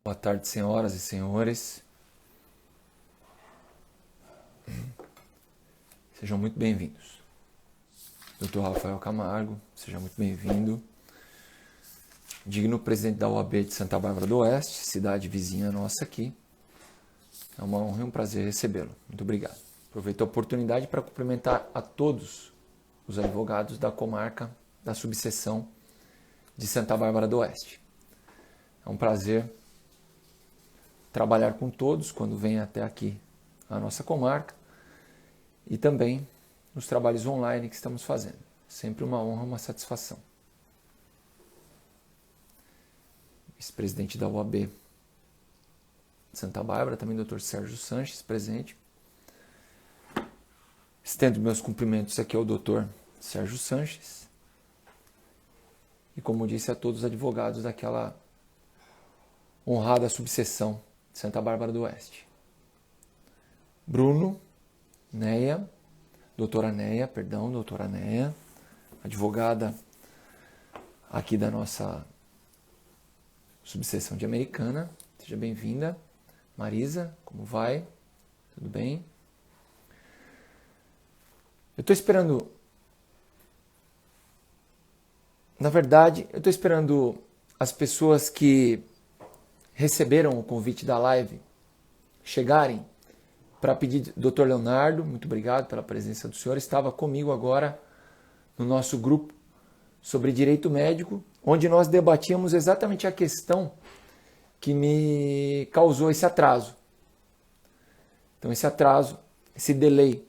Boa tarde, senhoras e senhores. Sejam muito bem-vindos. Dr. Rafael Camargo, seja muito bem-vindo. Digno presidente da OAB de Santa Bárbara do Oeste, cidade vizinha nossa aqui. É uma honra e um prazer recebê-lo. Muito obrigado. Aproveito a oportunidade para cumprimentar a todos os advogados da comarca da subseção de Santa Bárbara do Oeste. É um prazer trabalhar com todos quando vem até aqui a nossa comarca e também nos trabalhos online que estamos fazendo. Sempre uma honra, uma satisfação. Vice-presidente da OAB de Santa Bárbara, também Dr. Sérgio Sanches, presente. Estendo meus cumprimentos aqui ao Dr. Sérgio Sanches. E como disse, a todos os advogados daquela honrada subseção de Santa Bárbara do Oeste. Bruno, Neia, doutora Neia, advogada aqui da nossa subseção de Americana. Seja bem-vinda. Marisa, como vai? Tudo bem? Eu estou esperando... Na verdade, eu estou esperando as pessoas que receberam o convite da live chegarem para pedir. Dr. Leonardo, muito obrigado pela presença do senhor. Estava comigo agora no nosso grupo sobre direito médico, onde nós debatíamos exatamente a questão que me causou esse atraso. Então, esse atraso, esse delay.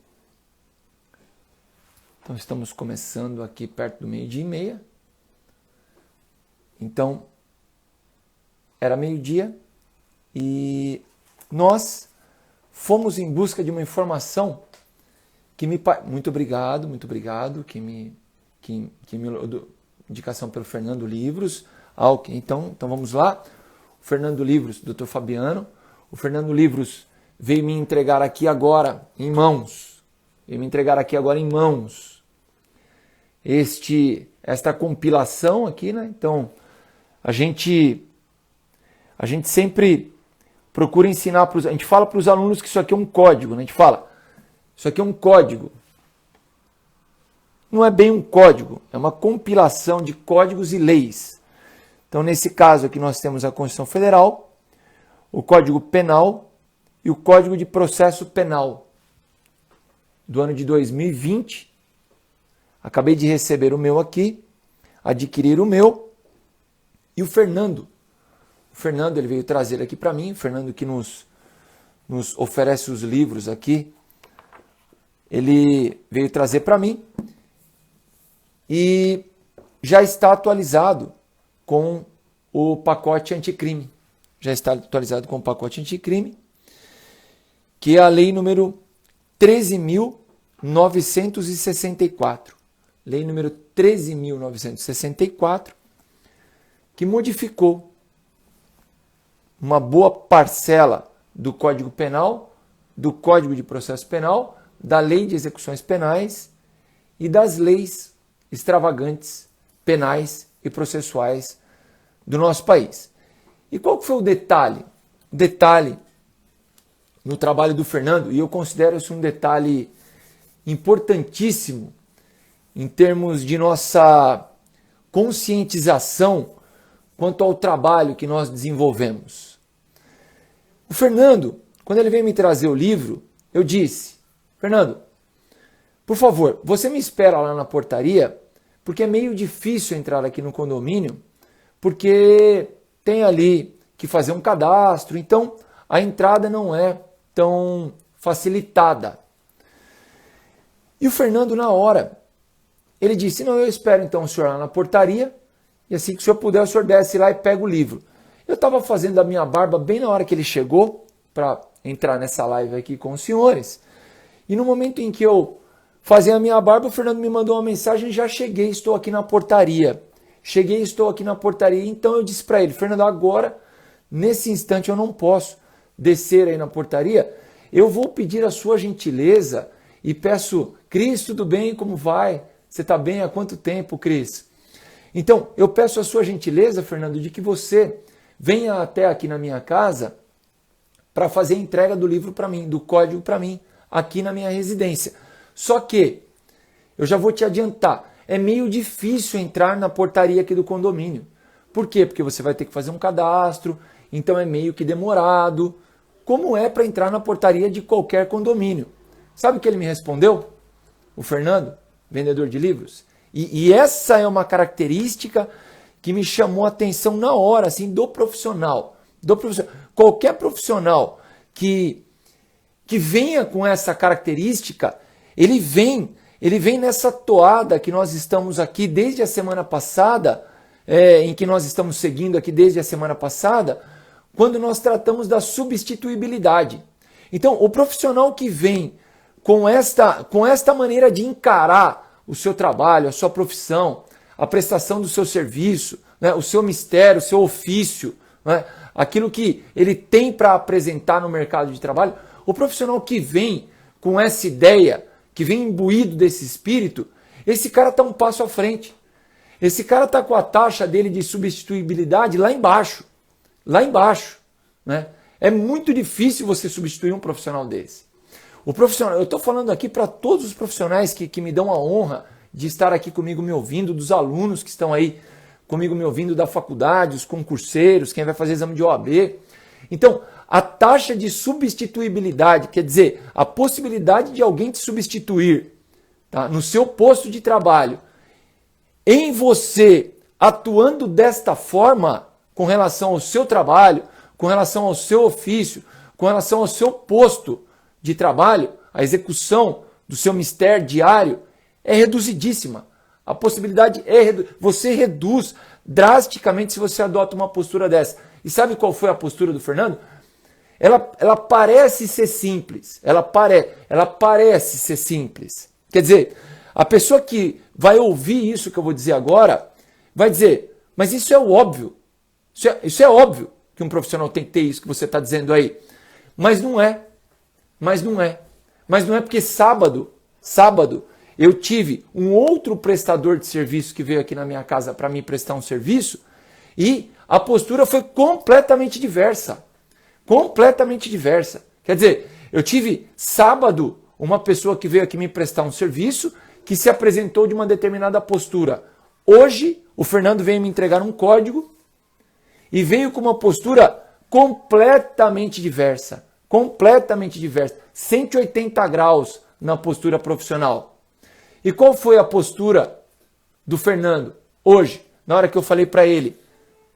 Então, estamos começando aqui perto do 12:30. Então, era 12:00 e nós fomos em busca de uma informação que me... Muito obrigado, indicação pelo Fernando Livros. Ok, então vamos lá. O Fernando Livros, Dr. Fabiano. O Fernando Livros veio me entregar aqui agora em mãos. Esta compilação aqui, né? Então, a gente sempre procura ensinar para os... A gente fala para os alunos que isso aqui é um código, né? A gente fala, isso aqui é um código. Não é bem um código, é uma compilação de códigos e leis. Então, nesse caso aqui, nós temos a Constituição Federal, o Código Penal e o Código de Processo Penal do ano de 2020. Acabei de receber o meu aqui, adquirir o meu, e o Fernando. O Fernando, ele veio trazer aqui para mim, o Fernando que nos oferece os livros aqui, ele veio trazer para mim e já está atualizado com o pacote anticrime. Que é a lei número 13.964. Lei número 13.964, que modificou uma boa parcela do Código Penal, do Código de Processo Penal, da Lei de Execuções Penais e das leis extravagantes penais e processuais do nosso país. E qual que foi o detalhe? O detalhe no trabalho do Fernando, e eu considero isso um detalhe importantíssimo em termos de nossa conscientização quanto ao trabalho que nós desenvolvemos. O Fernando, quando ele veio me trazer o livro, eu disse, Fernando, por favor, você me espera lá na portaria, porque é meio difícil entrar aqui no condomínio, porque tem ali que fazer um cadastro, então a entrada não é tão facilitada. E o Fernando, na hora, ele disse, não, eu espero então o senhor lá na portaria, e assim que o senhor puder, o senhor desce lá e pega o livro. Eu estava fazendo a minha barba bem na hora que ele chegou, para entrar nessa live aqui com os senhores, e no momento em que eu fazia a minha barba, o Fernando me mandou uma mensagem, já cheguei, estou aqui na portaria. Então eu disse para ele, Fernando, agora, nesse instante eu não posso descer aí na portaria, eu vou pedir a sua gentileza e peço, Cris, tudo bem, como vai? Você está bem há quanto tempo, Cris? Então, eu peço a sua gentileza, Fernando, de que você venha até aqui na minha casa para fazer a entrega do livro para mim, do código para mim, aqui na minha residência. Só que, eu já vou te adiantar, é meio difícil entrar na portaria aqui do condomínio. Por quê? Porque você vai ter que fazer um cadastro, então é meio que demorado, como é para entrar na portaria de qualquer condomínio. Sabe o que ele me respondeu? O Fernando, vendedor de livros. E essa é uma característica que me chamou a atenção na hora, assim, do profissional. Qualquer profissional que venha com essa característica, ele vem nessa toada que nós estamos aqui desde a semana passada, em que nós estamos seguindo aqui desde a semana passada, quando nós tratamos da substituibilidade. Então, o profissional que vem com esta maneira de encarar o seu trabalho, a sua profissão, a prestação do seu serviço, né, o seu mistério, o seu ofício, né, aquilo que ele tem para apresentar no mercado de trabalho, o profissional que vem com essa ideia, que vem imbuído desse espírito, esse cara está um passo à frente. Esse cara está com a taxa dele de substituibilidade lá embaixo. Lá embaixo. Né? É muito difícil você substituir um profissional desse. O profissional, eu estou falando aqui para todos os profissionais que me dão a honra de estar aqui comigo me ouvindo, dos alunos que estão aí comigo me ouvindo da faculdade, os concurseiros, quem vai fazer exame de OAB. Então, a taxa de substituibilidade, quer dizer, a possibilidade de alguém te substituir, tá, no seu posto de trabalho, em você atuando desta forma com relação ao seu trabalho, com relação ao seu ofício, com relação ao seu posto de trabalho, a execução do seu mistério diário é reduzidíssima. A possibilidade você reduz drasticamente se você adota uma postura dessa. E sabe qual foi a postura do Fernando? Ela parece ser simples. Ela parece ser simples. Quer dizer, a pessoa que vai ouvir isso que eu vou dizer agora, vai dizer, mas isso é o óbvio. Isso é óbvio que um profissional tem que ter isso que você está dizendo aí. Mas não é. Mas não é. Mas não é porque sábado, eu tive um outro prestador de serviço que veio aqui na minha casa para me prestar um serviço e a postura foi completamente diversa. Completamente diversa. Quer dizer, eu tive sábado uma pessoa que veio aqui me prestar um serviço que se apresentou de uma determinada postura. Hoje, o Fernando veio me entregar um código e veio com uma postura completamente diversa. Completamente diversa. 180 graus na postura profissional. E qual foi a postura do Fernando hoje, na hora que eu falei para ele?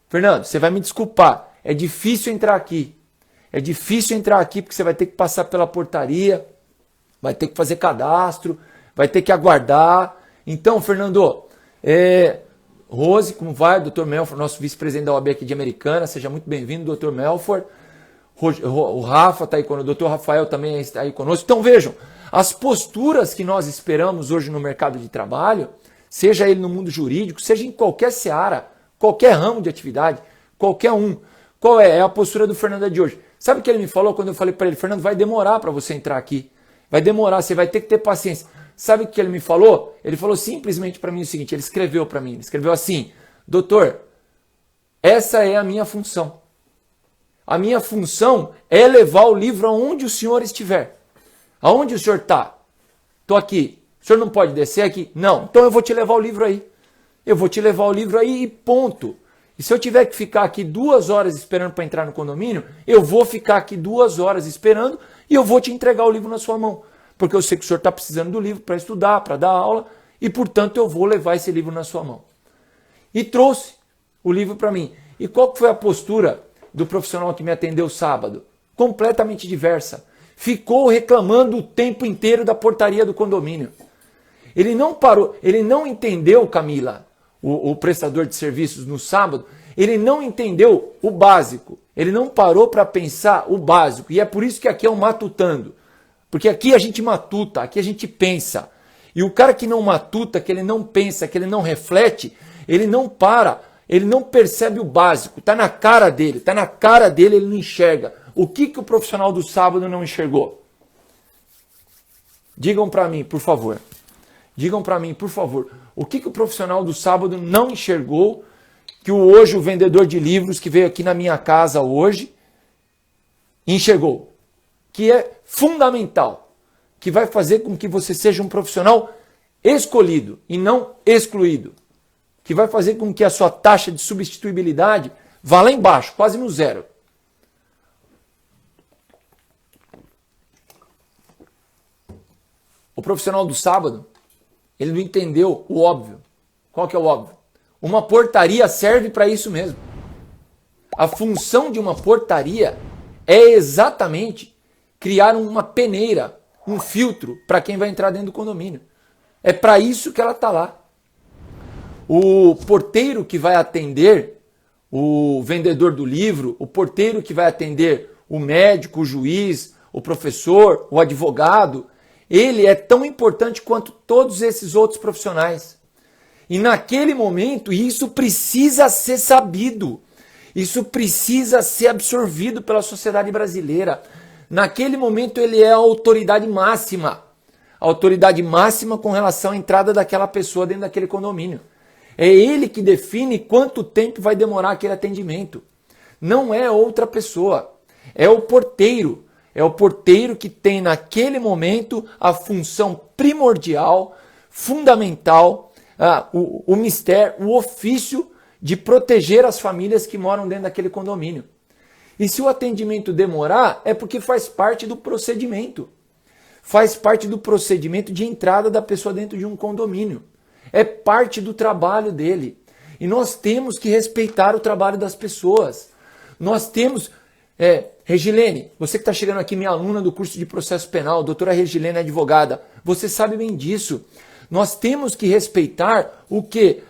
Fernando, você vai me desculpar, é difícil entrar aqui. É difícil entrar aqui porque você vai ter que passar pela portaria, vai ter que fazer cadastro, vai ter que aguardar. Então, Fernando, Rose, como vai? Dr. Melford, nosso vice-presidente da OAB aqui de Americana, seja muito bem-vindo, Dr. Melford. O Rafa está aí conosco, o Dr. Rafael também está aí conosco. Então vejam, as posturas que nós esperamos hoje no mercado de trabalho, seja ele no mundo jurídico, seja em qualquer seara, qualquer ramo de atividade, qualquer um. Qual é? É a postura do Fernando de hoje. Sabe o que ele me falou quando eu falei para ele, Fernando, vai demorar para você entrar aqui. Vai demorar, você vai ter que ter paciência. Sabe o que ele me falou? Ele falou simplesmente para mim o seguinte, ele escreveu para mim, ele escreveu assim, doutor, essa é a minha função. A minha função é levar o livro aonde o senhor estiver. Aonde o senhor está? Estou aqui. O senhor não pode descer aqui? Não. Então eu vou te levar o livro aí. Eu vou te levar o livro aí e ponto. E se eu tiver que ficar aqui 2 horas esperando para entrar no condomínio, eu vou ficar aqui 2 horas esperando e eu vou te entregar o livro na sua mão. Porque eu sei que o senhor está precisando do livro para estudar, para dar aula, e portanto eu vou levar esse livro na sua mão. E trouxe o livro para mim. E qual foi a postura do profissional que me atendeu sábado? Completamente diversa. Ficou reclamando o tempo inteiro da portaria do condomínio. Ele não parou, ele não entendeu, Camila, o prestador de serviços no sábado, ele não entendeu o básico. Ele não parou para pensar o básico. E é por isso que aqui é um matutando. Porque aqui a gente matuta, aqui a gente pensa. E o cara que não matuta, que ele não pensa, que ele não reflete, ele não para, ele não percebe o básico. Está na cara dele, ele não enxerga. O que o profissional do sábado não enxergou? Digam para mim, por favor. Digam para mim, por favor. O que o profissional do sábado não enxergou que hoje o vendedor de livros que veio aqui na minha casa hoje enxergou? Que é fundamental, que vai fazer com que você seja um profissional escolhido e não excluído, que vai fazer com que a sua taxa de substituibilidade vá lá embaixo, quase no zero. O profissional do sábado, ele não entendeu o óbvio. Qual que é o óbvio? Uma portaria serve para isso mesmo. A função de uma portaria é exatamente criar uma peneira, um filtro para quem vai entrar dentro do condomínio. É para isso que ela está lá. O porteiro que vai atender o vendedor do livro, o porteiro que vai atender o médico, o juiz, o professor, o advogado, ele é tão importante quanto todos esses outros profissionais. E naquele momento, isso precisa ser sabido. Isso precisa ser absorvido pela sociedade brasileira. Naquele momento, ele é a autoridade máxima. A autoridade máxima com relação à entrada daquela pessoa dentro daquele condomínio. É ele que define quanto tempo vai demorar aquele atendimento. Não é outra pessoa. É o porteiro. É o porteiro que tem naquele momento a função primordial, fundamental, o mistério, o ofício de proteger as famílias que moram dentro daquele condomínio. E se o atendimento demorar, é porque faz parte do procedimento. Faz parte do procedimento de entrada da pessoa dentro de um condomínio. É parte do trabalho dele. E nós temos que respeitar o trabalho das pessoas. Nós temos... Regilene, você que está chegando aqui, minha aluna do curso de processo penal, doutora Regilene, advogada, você sabe bem disso. Nós temos que respeitar o que?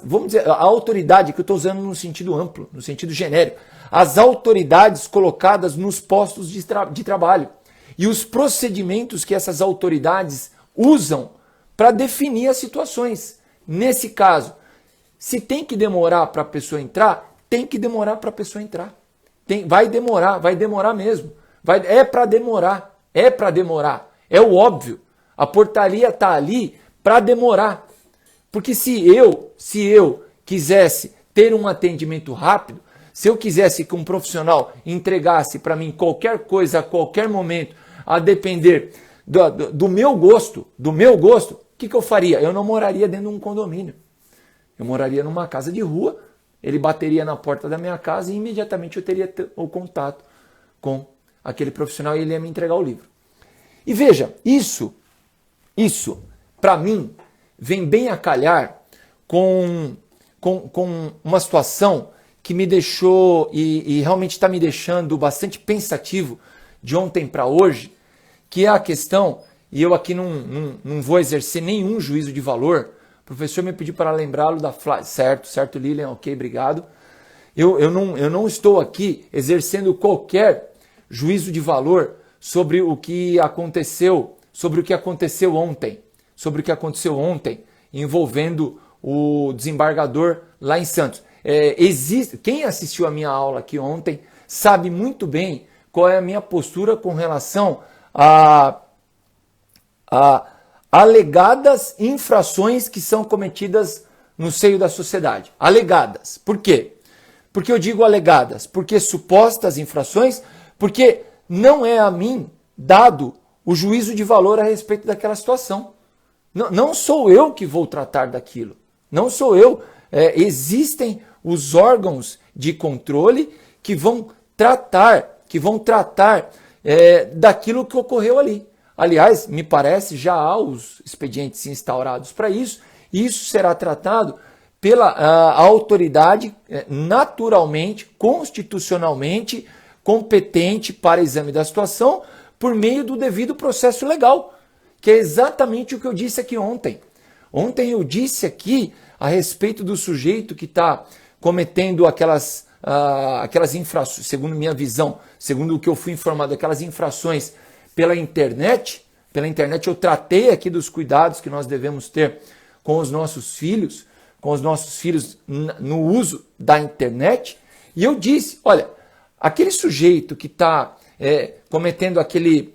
Vamos dizer, a autoridade, que eu estou usando no sentido amplo, no sentido genérico, as autoridades colocadas nos postos de trabalho e os procedimentos que essas autoridades usam para definir as situações. Nesse caso, se tem que demorar para a pessoa entrar, tem que demorar para a pessoa entrar. Vai demorar mesmo. É para demorar, é o óbvio. A portaria está ali para demorar. Porque se eu quisesse ter um atendimento rápido, se eu quisesse que um profissional entregasse para mim qualquer coisa a qualquer momento, a depender do meu gosto, o que eu faria? Eu não moraria dentro de um condomínio. Eu moraria numa casa de rua. Ele bateria na porta da minha casa e imediatamente eu teria o contato com aquele profissional e ele ia me entregar o livro. E veja, isso para mim, vem bem a calhar com uma situação que me deixou e realmente está me deixando bastante pensativo de ontem para hoje, que é a questão, e eu aqui não vou exercer nenhum juízo de valor. O professor me pediu para lembrá-lo da Flávia. Certo, Lilian, ok, obrigado. Eu não estou aqui exercendo qualquer juízo de valor sobre o que aconteceu ontem, envolvendo o desembargador lá em Santos. Quem assistiu a minha aula aqui ontem sabe muito bem qual é a minha postura com relação a alegadas infrações que são cometidas no seio da sociedade. Alegadas. Por quê? Porque eu digo alegadas? Porque supostas infrações, porque não é a mim dado o juízo de valor a respeito daquela situação. Não sou eu que vou tratar daquilo. Não sou eu. Existem os órgãos de controle que vão tratar daquilo que ocorreu ali. Aliás, me parece, já há os expedientes instaurados para isso, e isso será tratado pela autoridade naturalmente, constitucionalmente competente para exame da situação, por meio do devido processo legal, que é exatamente o que eu disse aqui ontem. Ontem eu disse aqui a respeito do sujeito que está cometendo aquelas infrações, segundo minha visão, segundo o que eu fui informado, aquelas infrações pela internet. Eu tratei aqui dos cuidados que nós devemos ter com os nossos filhos no uso da internet. E eu disse, olha, aquele sujeito que está cometendo aquele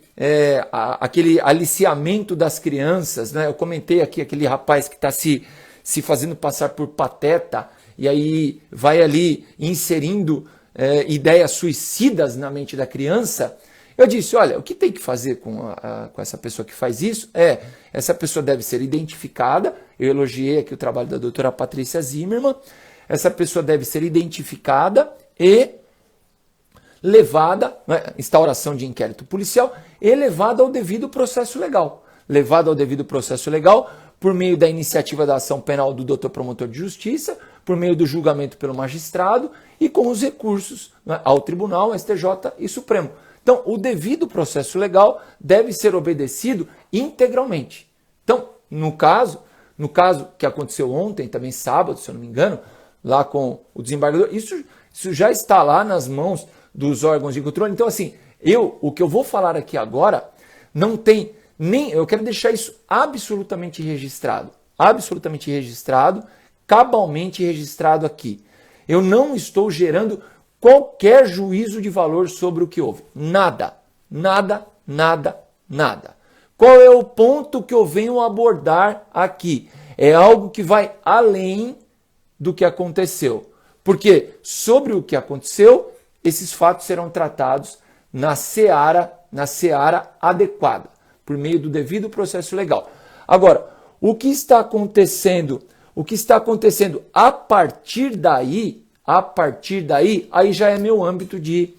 aliciamento das crianças, né? Eu comentei aqui aquele rapaz que está se se fazendo passar por pateta, e aí vai ali inserindo ideias suicidas na mente da criança, eu disse, olha, o que tem que fazer com essa pessoa que faz isso essa pessoa deve ser identificada, eu elogiei aqui o trabalho da doutora Patrícia Zimmermann, essa pessoa deve ser identificada e levada, instauração de inquérito policial, e levada ao devido processo legal. Levada ao devido processo legal por meio da iniciativa da ação penal do doutor promotor de justiça, por meio do julgamento pelo magistrado e com os recursos ao tribunal, STJ e Supremo. Então, o devido processo legal deve ser obedecido integralmente. Então, no caso que aconteceu ontem, também sábado, se eu não me engano, lá com o desembargador, isso já está lá nas mãos dos órgãos de controle. Então, assim, o que eu vou falar aqui agora não tem nem... Eu quero deixar isso absolutamente registrado, cabalmente registrado aqui. Eu não estou gerando qualquer juízo de valor sobre o que houve. Nada. Qual é o ponto que eu venho abordar aqui? É algo que vai além do que aconteceu. Porque sobre o que aconteceu, esses fatos serão tratados na seara adequada, por meio do devido processo legal. Agora, o que está acontecendo a partir daí, aí já é meu âmbito de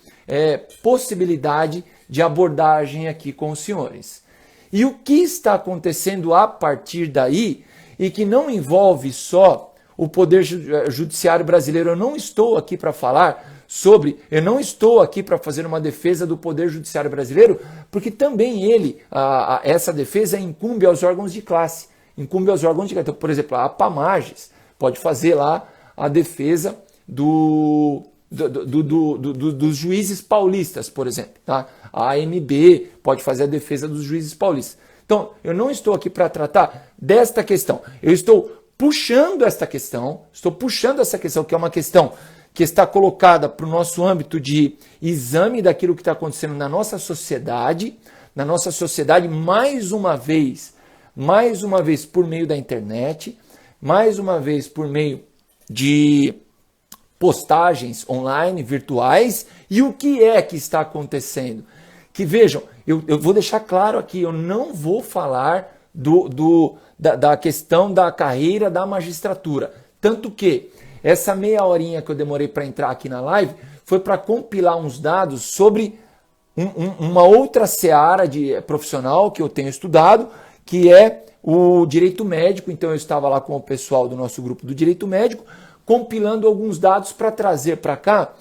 possibilidade de abordagem aqui com os senhores. E o que está acontecendo a partir daí, e que não envolve só o Poder Judiciário brasileiro, eu não estou aqui para fazer uma defesa do Poder Judiciário brasileiro, porque também essa defesa incumbe aos órgãos de classe. Então, por exemplo, a APAMAGES pode fazer lá a defesa dos juízes paulistas, por exemplo. Tá? A AMB pode fazer a defesa dos juízes paulistas. Então, eu não estou aqui para tratar desta questão. Eu estou puxando essa questão, que é uma questão que está colocada para o nosso âmbito de exame daquilo que está acontecendo na nossa sociedade, mais uma vez por meio da internet, mais uma vez por meio de postagens online, virtuais. E o que é que está acontecendo? Que vejam, eu vou deixar claro aqui, eu não vou falar da questão da carreira da magistratura. Tanto que essa meia horinha que eu demorei para entrar aqui na live foi para compilar uns dados sobre uma outra seara profissional que eu tenho estudado, que é o direito médico. Então eu estava lá com o pessoal do nosso grupo do direito médico, compilando alguns dados para trazer para cá,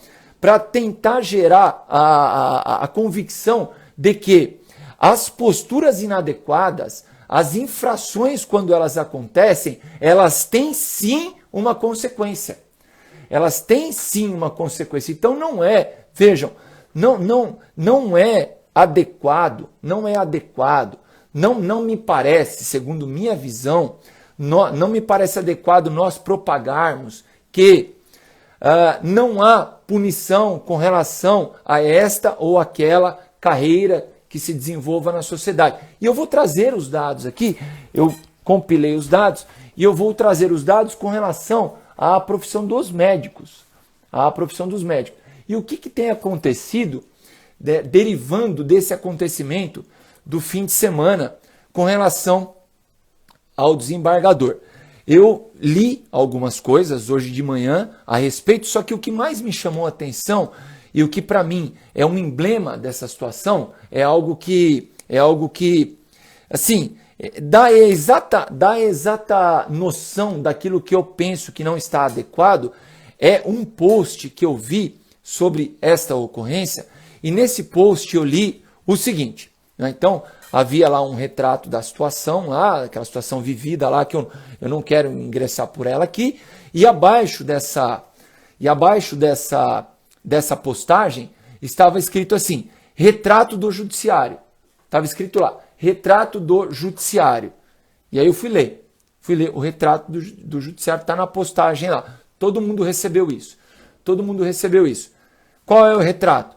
para tentar gerar a convicção de que as posturas inadequadas, as infrações, quando elas acontecem, elas têm sim uma consequência. Então não é adequado, não me parece, segundo minha visão, não me parece adequado nós propagarmos que não há punição com relação a esta ou aquela carreira que se desenvolva na sociedade. E eu vou trazer os dados aqui, eu compilei os dados, e eu vou trazer os dados com relação à profissão dos médicos. E o que tem acontecido, derivando desse acontecimento do fim de semana, com relação ao desembargador. Eu li algumas coisas hoje de manhã a respeito, só que o que mais me chamou a atenção e o que para mim é um emblema dessa situação é algo que assim, dá a exata noção daquilo que eu penso que não está adequado. É um post que eu vi sobre esta ocorrência, e nesse post eu li o seguinte, né? Então, havia lá um retrato da situação, lá, aquela situação vivida lá, que eu não quero ingressar por ela aqui, e abaixo dessa postagem estava escrito assim, retrato do judiciário. Estava escrito lá, retrato do judiciário. E aí eu fui ler o retrato do judiciário, está na postagem lá. Todo mundo recebeu isso. Qual é o retrato?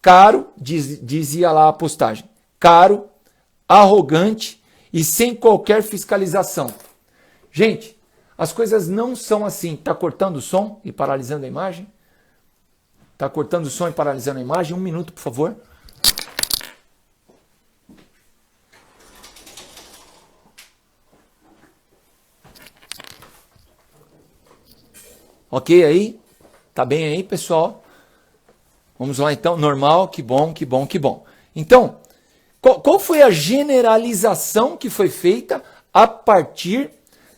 Caro, dizia lá a postagem, caro, arrogante e sem qualquer fiscalização. Gente, As coisas não são assim. Está cortando o som e paralisando a imagem? Está cortando o som e paralisando a imagem? 1 minuto, por favor. Ok aí? Tá bem aí, pessoal? Vamos lá então. Normal, que bom, que bom, que bom. Então, qual foi a generalização que foi feita a partir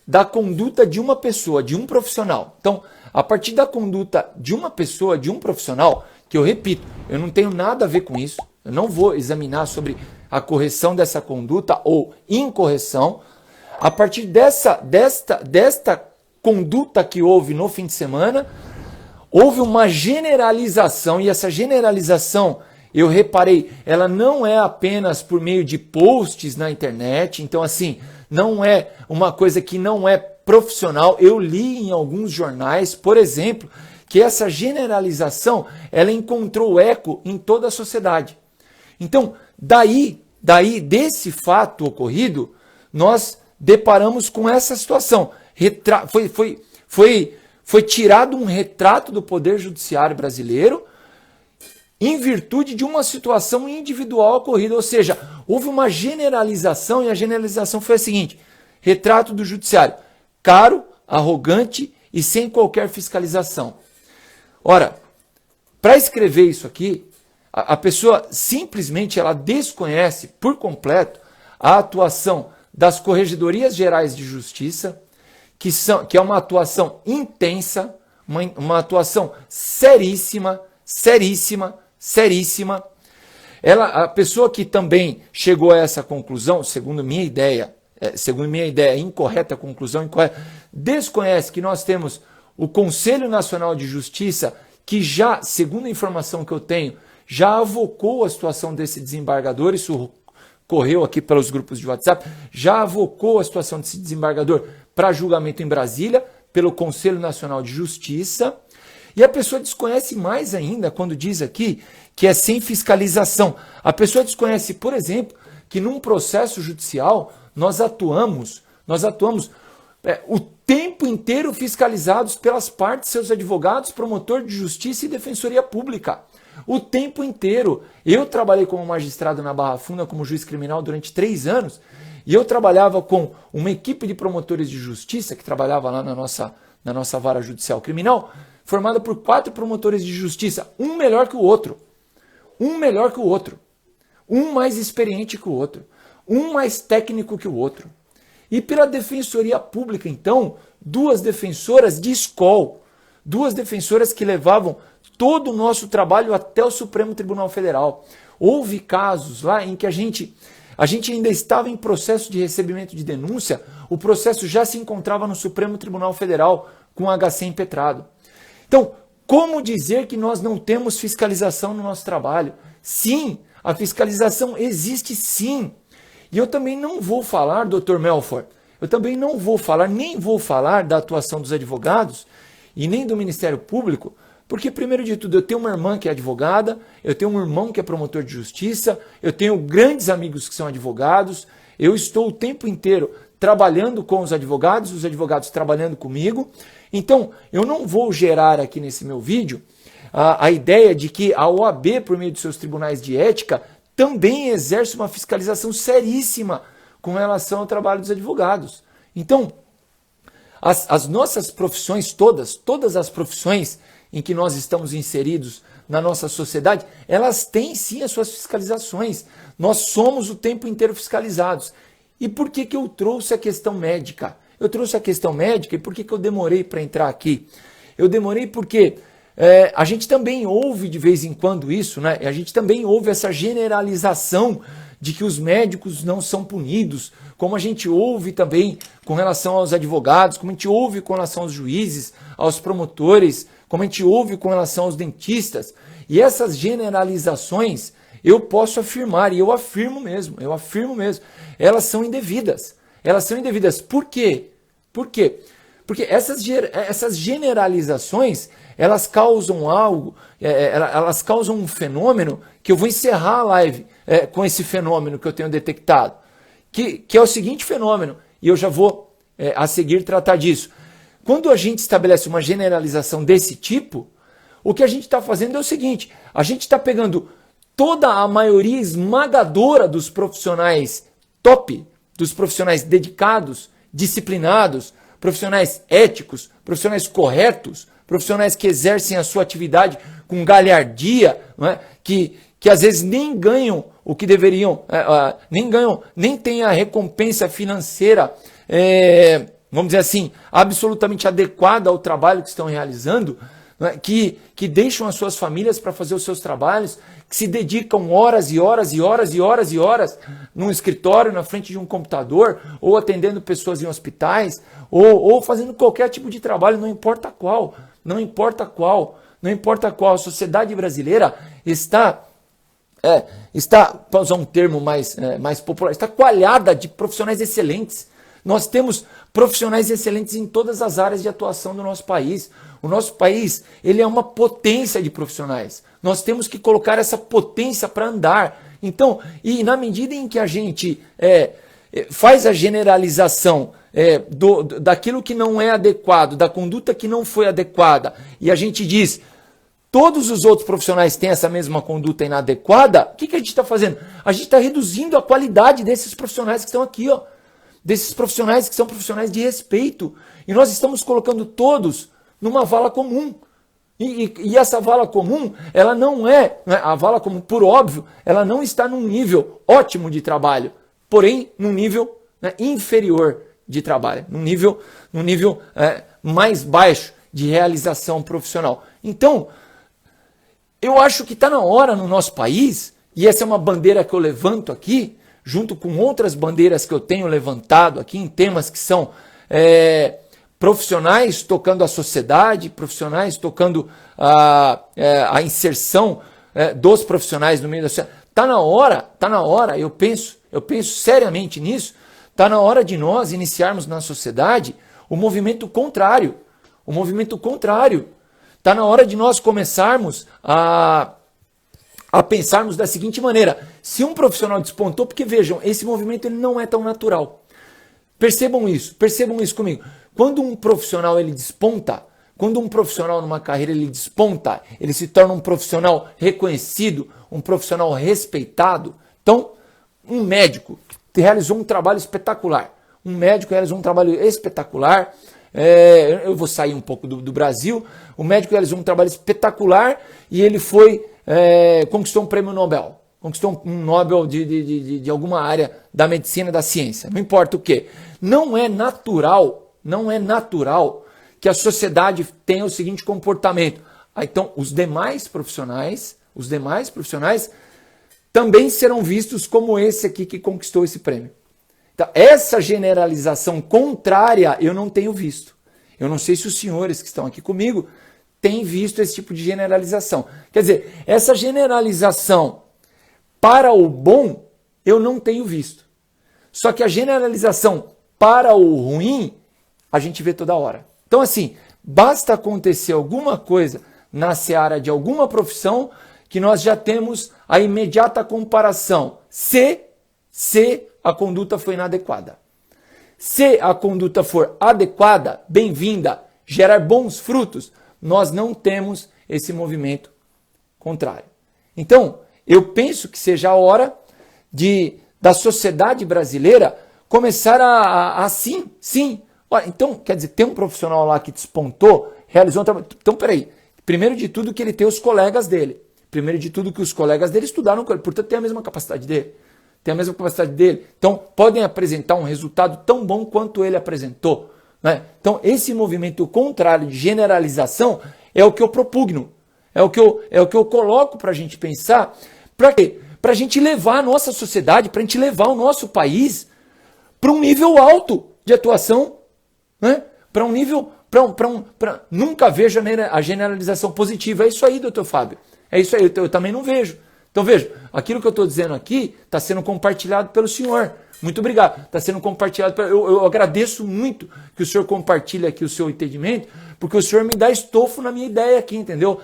da conduta de uma pessoa, de um profissional? Então, a partir da conduta de uma pessoa, de um profissional, que eu repito, eu não tenho nada a ver com isso, eu não vou examinar sobre a correção dessa conduta ou incorreção. A partir desta conduta que houve no fim de semana, houve uma generalização, e essa generalização, eu reparei, ela não é apenas por meio de posts na internet, então assim, não é uma coisa que não é profissional. Eu li em alguns jornais, por exemplo, que essa generalização, ela encontrou eco em toda a sociedade. Então, desse fato ocorrido, nós deparamos com essa situação. Foi tirado um retrato do Poder Judiciário brasileiro em virtude de uma situação individual ocorrida, ou seja, houve uma generalização, e a generalização foi a seguinte: retrato do Judiciário, caro, arrogante e sem qualquer fiscalização. Ora, para escrever isso aqui, a pessoa simplesmente ela desconhece por completo a atuação das Corregedorias Gerais de Justiça, que é uma atuação intensa, uma atuação seríssima. A pessoa que também chegou a essa conclusão, segundo minha ideia, incorreta conclusão, incorreta, desconhece que nós temos o Conselho Nacional de Justiça, que já, segundo a informação que eu tenho, já avocou a situação desse desembargador. Isso correu aqui pelos grupos de WhatsApp, já avocou a situação desse desembargador para julgamento em Brasília, pelo Conselho Nacional de Justiça. E a pessoa desconhece mais ainda quando diz aqui que é sem fiscalização. A pessoa desconhece, por exemplo, que num processo judicial nós atuamos o tempo inteiro fiscalizados pelas partes, seus advogados, promotor de justiça e defensoria pública. O tempo inteiro. Eu trabalhei como magistrado na Barra Funda, como juiz criminal durante 3 anos, e eu trabalhava com uma equipe de promotores de justiça, que trabalhava lá na nossa vara judicial criminal, formada por 4 promotores de justiça, um melhor que o outro, um mais experiente que o outro, um mais técnico que o outro. E pela defensoria pública, então, 2 defensoras de escola, 2 defensoras que levavam todo o nosso trabalho até o Supremo Tribunal Federal. Houve casos lá em que a gente ainda estava em processo de recebimento de denúncia, o processo já se encontrava no Supremo Tribunal Federal com o HC impetrado. Então, como dizer que nós não temos fiscalização no nosso trabalho? Sim, a fiscalização existe sim. E eu também não vou falar, Dr. Melfort, nem vou falar da atuação dos advogados e nem do Ministério Público, porque, primeiro de tudo, eu tenho uma irmã que é advogada, eu tenho um irmão que é promotor de justiça, eu tenho grandes amigos que são advogados, eu estou o tempo inteiro trabalhando com os advogados trabalhando comigo. Então, eu não vou gerar aqui nesse meu vídeo a ideia de que a OAB, por meio de seus tribunais de ética, também exerce uma fiscalização seríssima com relação ao trabalho dos advogados. Então, as nossas profissões todas as profissões em que nós estamos inseridos na nossa sociedade, elas têm sim as suas fiscalizações. Nós somos o tempo inteiro fiscalizados. E por que eu trouxe a questão médica? Eu trouxe a questão médica e por que eu demorei para entrar aqui? Eu demorei porque a gente também ouve de vez em quando isso, né? A gente também ouve essa generalização de que os médicos não são punidos, como a gente ouve também com relação aos advogados, como a gente ouve com relação aos juízes, aos promotores, como a gente ouve com relação aos dentistas. E essas generalizações, eu posso afirmar, e eu afirmo mesmo, elas são indevidas. Por quê? Porque essas generalizações, elas causam algo, elas causam um fenômeno que eu vou encerrar a live com esse fenômeno que eu tenho detectado, que é o seguinte fenômeno, e eu já vou a seguir tratar disso. quando a gente estabelece uma generalização desse tipo, o que a gente está fazendo é o seguinte, a gente está pegando toda a maioria esmagadora dos profissionais top, dos profissionais dedicados, disciplinados, profissionais éticos, profissionais corretos, profissionais que exercem a sua atividade com galhardia, não é? que às vezes nem ganham o que deveriam, nem têm a recompensa financeira, vamos dizer assim, absolutamente adequada ao trabalho que estão realizando, não é? que deixam as suas famílias para fazer os seus trabalhos, que se dedicam horas e horas e horas e horas e horas num escritório, na frente de um computador, ou atendendo pessoas em hospitais, ou fazendo qualquer tipo de trabalho, não importa qual, não importa qual, não importa qual. A sociedade brasileira está, para usar um termo mais popular, está coalhada de profissionais excelentes. Nós temos profissionais excelentes em todas as áreas de atuação do nosso país. O nosso país, ele é uma potência de profissionais. Nós temos que colocar essa potência para andar. Então, e na medida em que a gente faz a generalização daquilo que não é adequado, da conduta que não foi adequada, e a gente diz, todos os outros profissionais têm essa mesma conduta inadequada, o que a gente está fazendo? A gente está reduzindo a qualidade desses profissionais que estão aqui, ó. Desses profissionais que são profissionais de respeito. E nós estamos colocando todos numa vala comum. E essa vala comum, ela não é, a vala comum, por óbvio, ela não está num nível ótimo de trabalho, porém num nível inferior de trabalho, num nível mais baixo de realização profissional. Então, eu acho que está na hora no nosso país, e essa é uma bandeira que eu levanto aqui, junto com outras bandeiras que eu tenho levantado aqui em temas que são profissionais tocando a sociedade, profissionais tocando a inserção dos profissionais no meio da sociedade. Está na hora, eu penso seriamente nisso, está na hora de nós iniciarmos na sociedade o movimento contrário. O movimento contrário. Está na hora de nós começarmos a pensarmos da seguinte maneira: se um profissional despontou, porque vejam, esse movimento ele não é tão natural. Percebam isso comigo. Quando um profissional ele desponta, quando um profissional numa carreira ele desponta, ele se torna um profissional reconhecido, um profissional respeitado. Então, um médico realizou um trabalho espetacular. Eu vou sair um pouco do Brasil. O médico realizou um trabalho espetacular e ele conquistou um prêmio Nobel. Conquistou um Nobel de alguma área da medicina, da ciência. Não importa o quê. Não é natural que a sociedade tenha o seguinte comportamento. Então, os demais profissionais também serão vistos como esse aqui que conquistou esse prêmio. Então, essa generalização contrária eu não tenho visto. Eu não sei se os senhores que estão aqui comigo têm visto esse tipo de generalização. Quer dizer, essa generalização para o bom eu não tenho visto. Só que a generalização para o ruim a gente vê toda hora. Então, assim, basta acontecer alguma coisa na seara de alguma profissão que nós já temos a imediata comparação. Se a conduta foi inadequada. Se a conduta for adequada, bem-vinda, gerar bons frutos, nós não temos esse movimento contrário. Então, eu penso que seja a hora da sociedade brasileira começar a sim. Olha, então, quer dizer, tem um profissional lá que despontou, realizou um trabalho. Então, peraí. Primeiro de tudo que ele tem os colegas dele. Primeiro de tudo que os colegas dele estudaram com ele. Portanto, tem a mesma capacidade dele. Então, podem apresentar um resultado tão bom quanto ele apresentou. Né? Então, esse movimento contrário de generalização é o que eu propugno. É o que eu coloco para a gente pensar. Para quê? Para a gente levar a nossa sociedade, para a gente levar o nosso país para um nível alto de atuação. Né? Para um nível... Nunca vejo a generalização positiva. É isso aí, doutor Fábio. É isso aí, eu também não vejo. Então veja, aquilo que eu estou dizendo aqui está sendo compartilhado pelo senhor. Muito obrigado. Está sendo compartilhado. Eu agradeço muito que o senhor compartilhe aqui o seu entendimento, porque o senhor me dá estofo na minha ideia aqui, entendeu?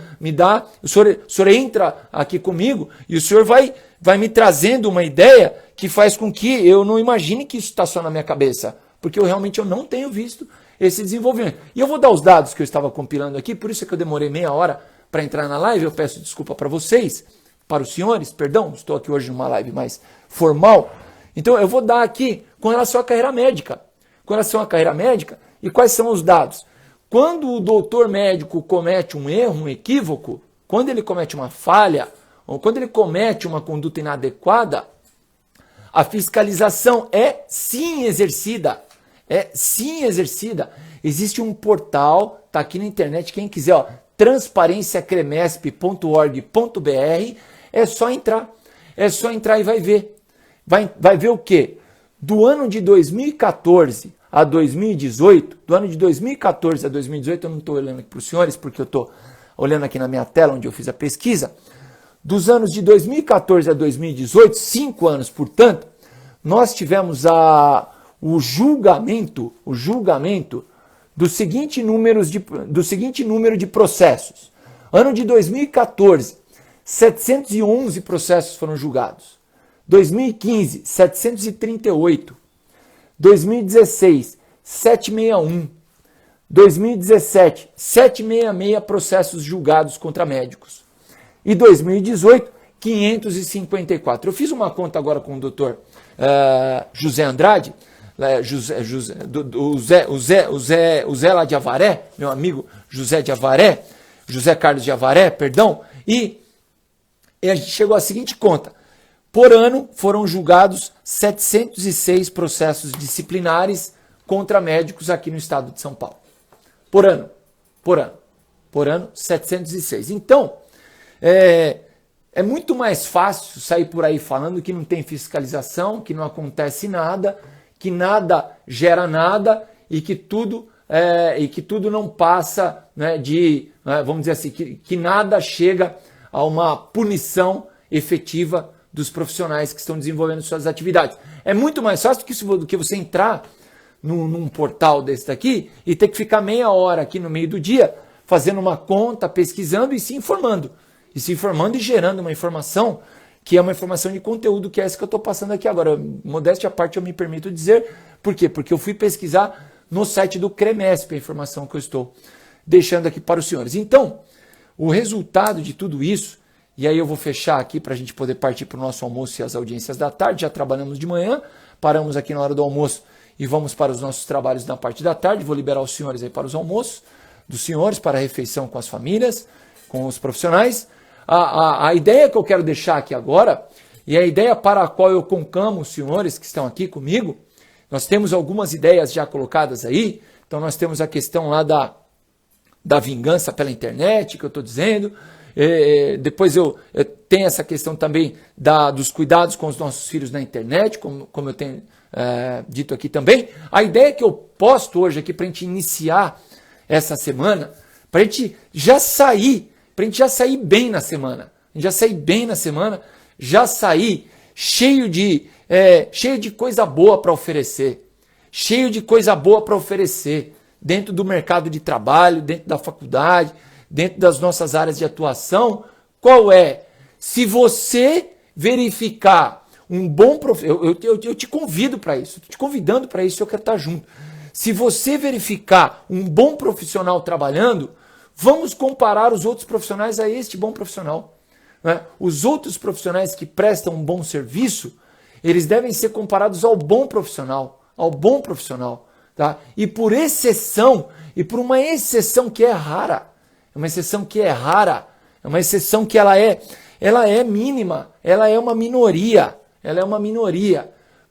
O senhor entra aqui comigo e o senhor vai me trazendo uma ideia que faz com que eu não imagine que isso está só na minha cabeça, porque eu realmente não tenho visto esse desenvolvimento. E eu vou dar os dados que eu estava compilando aqui, por isso é que eu demorei meia hora para entrar na live, eu peço desculpa para vocês, para os senhores, perdão, estou aqui hoje numa live mais formal. Então eu vou dar aqui com relação à carreira médica. Com relação à carreira médica, e quais são os dados? Quando o doutor médico comete um erro, um equívoco, quando ele comete uma falha, ou quando ele comete uma conduta inadequada, a fiscalização é sim exercida. É sim exercida. Existe um portal, tá aqui na internet, quem quiser, ó, transparenciacremesp.org.br, é só entrar. É só entrar e vai ver. Vai ver o quê? Do ano de 2014 a 2018, do ano de 2014 a 2018, eu não estou olhando aqui para os senhores, porque eu estou olhando aqui na minha tela onde eu fiz a pesquisa, dos anos de 2014 a 2018, 5 anos, portanto, nós tivemos o julgamento do seguinte número de processos. Ano de 2014, 711 processos foram julgados. 2015, 738. 2016, 761. 2017, 766 processos julgados contra médicos. E 2018, 554. Eu fiz uma conta agora com o doutor José Andrade, o Zé lá de Avaré, meu amigo José Carlos de Avaré, perdão, e a gente chegou à seguinte conta. Por ano foram julgados 706 processos disciplinares contra médicos aqui no estado de São Paulo. Por ano, 706. Então, é muito mais fácil sair por aí falando que não tem fiscalização, que não acontece nada, que nada gera nada e que tudo não passa, né, vamos dizer assim, que nada chega a uma punição efetiva dos profissionais que estão desenvolvendo suas atividades. É muito mais fácil do que você entrar num portal desse daqui e ter que ficar meia hora aqui no meio do dia fazendo uma conta, pesquisando e se informando. E gerando uma informação que é uma informação de conteúdo, que é essa que eu estou passando aqui agora. Modéstia à parte, eu me permito dizer. Por quê? Porque eu fui pesquisar no site do CREMESP a informação que eu estou deixando aqui para os senhores. Então, o resultado de tudo isso, e aí eu vou fechar aqui para a gente poder partir para o nosso almoço e as audiências da tarde. Já trabalhamos de manhã, paramos aqui na hora do almoço e vamos para os nossos trabalhos na parte da tarde. Vou liberar os senhores aí para os almoços dos senhores, para a refeição com as famílias, com os profissionais. A ideia que eu quero deixar aqui agora, e a ideia para a qual eu conclamo os senhores que estão aqui comigo, nós temos algumas ideias já colocadas aí. Então nós temos a questão lá da vingança pela internet, que eu estou dizendo. Depois eu tenho essa questão também dos cuidados com os nossos filhos na internet, como eu tenho dito aqui também. A ideia que eu posto hoje aqui para a gente iniciar essa semana, para a gente já sair bem na semana, já sair cheio de coisa boa para oferecer, dentro do mercado de trabalho, dentro da faculdade, dentro das nossas áreas de atuação. Qual é? Se você verificar um bom profissional, eu te convido para isso, estou te convidando para isso, eu quero estar junto. Se você verificar um bom profissional trabalhando, vamos comparar os outros profissionais a este bom profissional. Né? Os outros profissionais que prestam um bom serviço, eles devem ser comparados ao bom profissional. Tá? E por exceção, e por uma exceção que é rara, é uma exceção que ela é mínima, ela é uma minoria.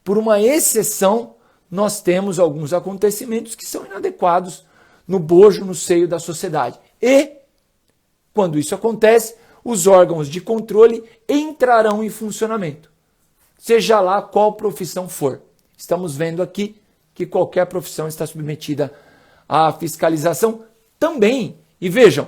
Por uma exceção, nós temos alguns acontecimentos que são inadequados no bojo, no seio da sociedade. E, quando isso acontece, os órgãos de controle entrarão em funcionamento, seja lá qual profissão for. Estamos vendo aqui que qualquer profissão está submetida à fiscalização também. E vejam,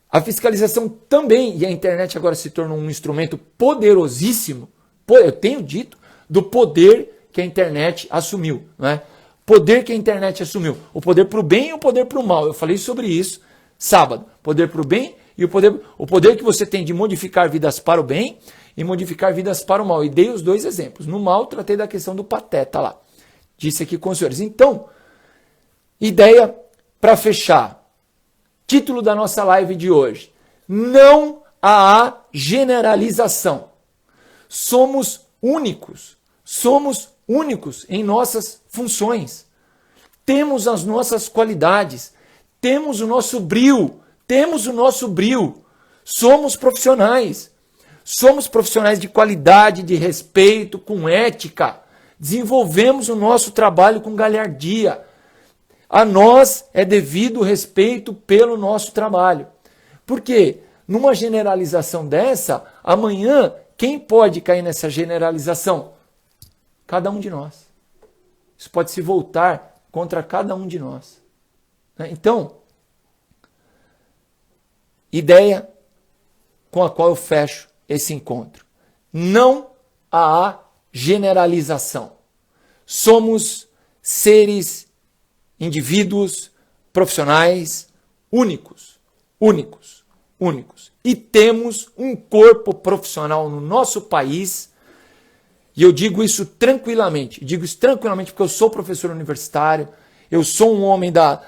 a fiscalização também, e a internet agora se tornou um instrumento poderosíssimo, eu tenho dito, do poder que a internet assumiu, né? Poder que a internet assumiu, o poder para o bem e o poder para o mal. Eu falei sobre isso sábado, poder para o bem e o poder que você tem de modificar vidas para o bem e modificar vidas para o mal. E dei os dois exemplos. No mal, tratei da questão do pateta lá. Disse aqui com os senhores. Então, Ideia para fechar. Título da nossa live de hoje. Não há generalização. Somos únicos em nossas funções. Temos as nossas qualidades, temos o nosso brio, Somos profissionais de qualidade, de respeito, com ética. Desenvolvemos o nosso trabalho com galhardia. A nós é devido o respeito pelo nosso trabalho. Por quê? Numa generalização dessa, amanhã, quem pode cair nessa generalização? Cada um de nós. Isso pode se voltar contra cada um de nós. Então, ideia com a qual eu fecho esse encontro. Não há generalização. Somos seres, indivíduos, profissionais únicos. E temos um corpo profissional no nosso país, e eu digo isso tranquilamente porque eu sou professor universitário, eu sou um homem da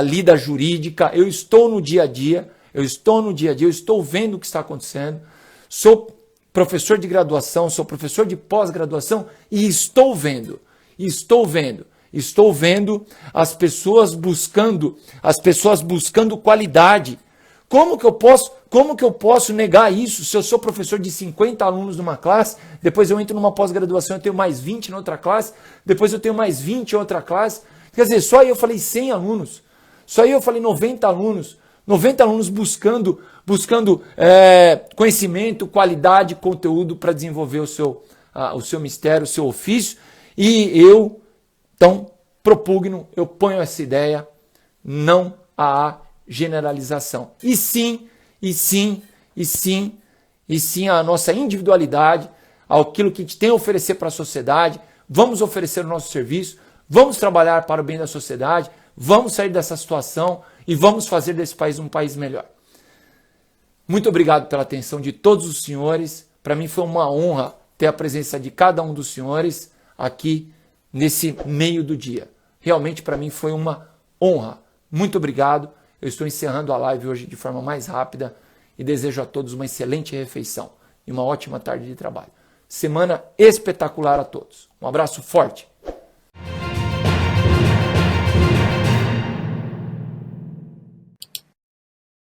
lida jurídica, eu estou no dia a dia, eu estou vendo o que está acontecendo, sou professor de graduação, sou professor de pós-graduação e estou vendo as pessoas buscando qualidade. Como que eu posso negar isso se eu sou professor de 50 alunos numa classe, depois eu entro numa pós-graduação, eu tenho mais 20 na outra classe, depois eu tenho mais 20 em outra classe. Quer dizer, só aí eu falei 100 alunos, só aí eu falei 90 alunos buscando conhecimento, qualidade, conteúdo para desenvolver o seu mistério, o seu ofício. E eu, então, propugno, eu ponho essa ideia, não há generalização. E sim a nossa individualidade, aquilo que a gente tem a oferecer para a sociedade, vamos oferecer o nosso serviço, vamos trabalhar para o bem da sociedade, vamos sair dessa situação e vamos fazer desse país um país melhor. Muito obrigado pela atenção de todos os senhores. Para mim foi uma honra ter a presença de cada um dos senhores aqui nesse meio do dia. Realmente para mim foi uma honra. Muito obrigado. Eu estou encerrando a live hoje de forma mais rápida e desejo a todos uma excelente refeição e uma ótima tarde de trabalho. Semana espetacular a todos. Um abraço forte.